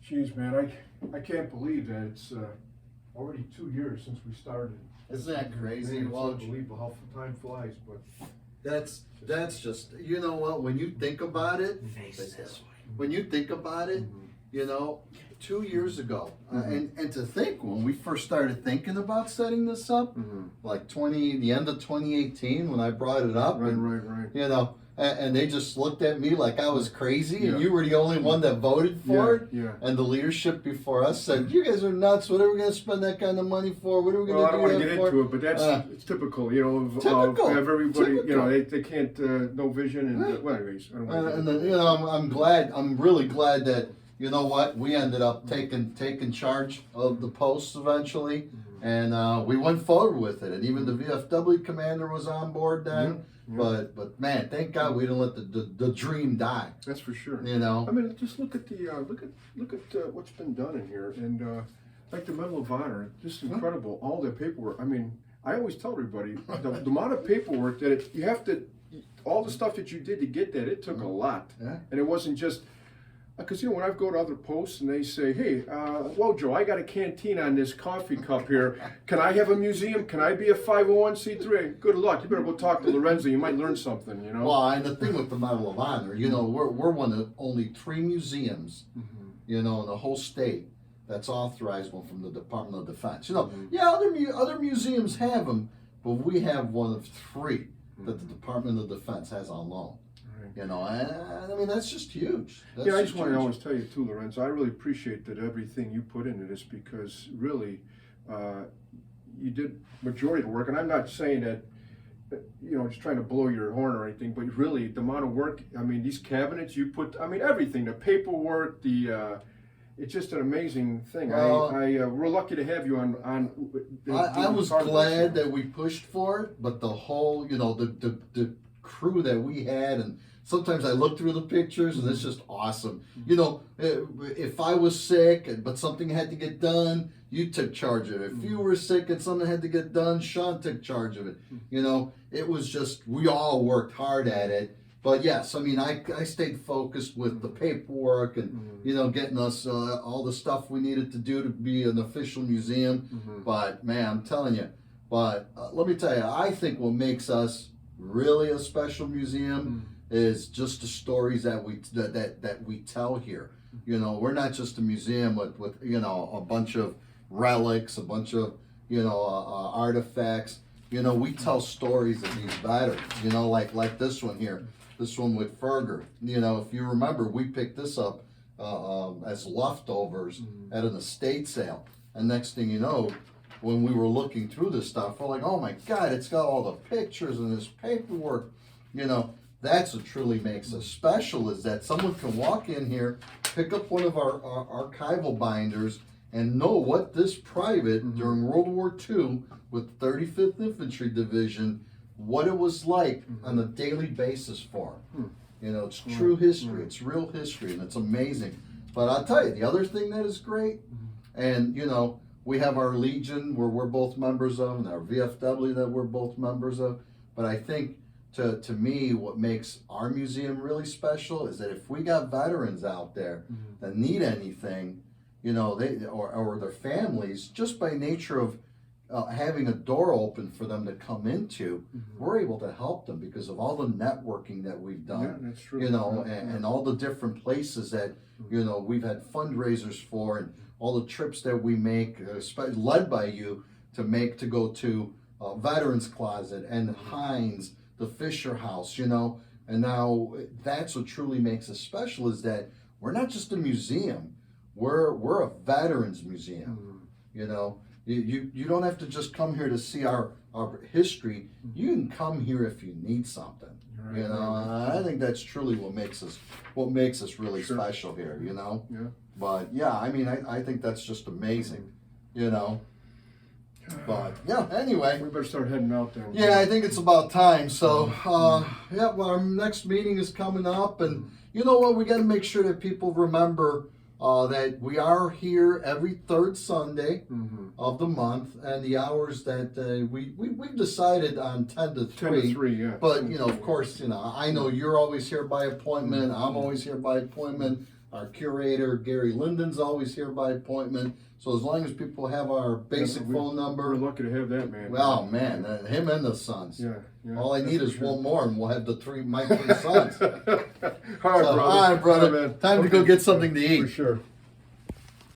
Geez, man, I can't believe that it's already 2 years since we started. Isn't that crazy? Man, it's Well, unbelievable how time flies, but that's just, you know what, when you think about it, when you think about it, you know, 2 years ago, and to think when we first started thinking about setting this up, like the end of 2018 when I brought it up, right, and, right. you know, and they just looked at me like I was crazy, Yeah. and you were the only one that voted for it. Yeah. And the leadership before us said, "You guys are nuts. What are we going to spend that kind of money for? What are we going Well, I to don't do want to that get for?" into it, but that's it's typical, you know, Typical. of everybody. You know, Typical. they can't no vision and well, anyways. I don't want to And then, you know, I'm really glad that, you know what, we ended up taking charge of the posts eventually, and we went forward with it, and even the VFW commander was on board then. Yeah. But man, thank God we didn't let the dream die. That's for sure. You know, I mean, just look at the look at what's been done in here, and like the Medal of Honor, just incredible. All the paperwork. I mean, I always tell everybody the amount of paperwork that you have to, all the stuff that you did to get that, it took a lot, and it wasn't just. Because, you know, when I go to other posts and they say, "Hey, well, Joe, I got a canteen on this coffee cup here. Can I have a museum? Can I be a 501c3?" Good luck. You better go talk to Lorenzo. You might learn something, you know? well, and the thing with the Medal of Honor, you know, we're one of only 3 museums, you know, in the whole state that's authorized one from the Department of Defense. You know, yeah, other museums have them, but we have one of 3 that the Department of Defense has on loan. You know, and I mean, that's just huge. That's I just want to huge. always tell you too, Lorenzo, I really appreciate that everything you put into this, because really, you did majority of the work, and I'm not saying that, you know, just trying to blow your horn or anything, but really the amount of work, I mean, these cabinets you put, I mean, everything, the paperwork, it's just an amazing thing. Well, we're lucky to have you on. I was glad that we pushed for it, but the whole, you know, the crew that we had, and sometimes I look through the pictures and it's just awesome. You know, if I was sick but something had to get done, you took charge of it. If you were sick and something had to get done, Sean took charge of it. You know, it was just, we all worked hard at it. But yes, I mean, I stayed focused with the paperwork and, you know, getting us all the stuff we needed to do to be an official museum. But man, I'm telling you, let me tell you, I think what makes us really a special museum is just the stories that we tell here. You know, we're not just a museum with you know, a bunch of relics, a bunch of, you know, artifacts. You know, we tell stories of these veterans. You know, like this one here, this one with Ferger. You know, if you remember, we picked this up as leftovers at an estate sale, and next thing you know, when we were looking through this stuff, we're like, "Oh my God, it's got all the pictures and this paperwork." You know, that's what truly makes us special, is that someone can walk in here, pick up one of our archival binders, and know what this private during World War II with 35th Infantry Division, what it was like on a daily basis for him. You know, it's true history, it's real history, and it's amazing. But I'll tell you, the other thing that is great, and you know, we have our Legion where we're both members of, and our VFW that we're both members of. But I think to me, what makes our museum really special is that if we got veterans out there that need anything, you know, they or their families, just by nature of having a door open for them to come into, we're able to help them because of all the networking that we've done. Yeah, that's true. You know, and all the different places that, you know, we've had fundraisers for, and all the trips that we make, led by you, to go to Veterans Closet and Heinz, the Fisher House, you know. And now that's what truly makes us special, is that we're not just a museum, we're a veterans museum. You know, you don't have to just come here to see our history. You can come here if you need something. You know, I think that's truly what makes us really special here, you know. But yeah, I mean, I think that's just amazing, you know. But yeah, anyway, We better start heading out then. yeah, I think it's about time. So yeah, well, our next meeting is coming up, and you know what? We got to make sure that people remember that we are here every 3rd Sunday of the month, and the hours that we've decided on 10 to 3. 10 to 3, yeah. But you know, of course, you know, I know you're always here by appointment. I'm always here by appointment. Our curator, Gary Linden's always here by appointment. So as long as people have our basic phone number. We're lucky to have that, man. Well, man, him and the sons. Yeah. All I need is one more, and we'll have my three sons. All right, So, brother. all right, brother. man. Time to go get something to eat. For sure.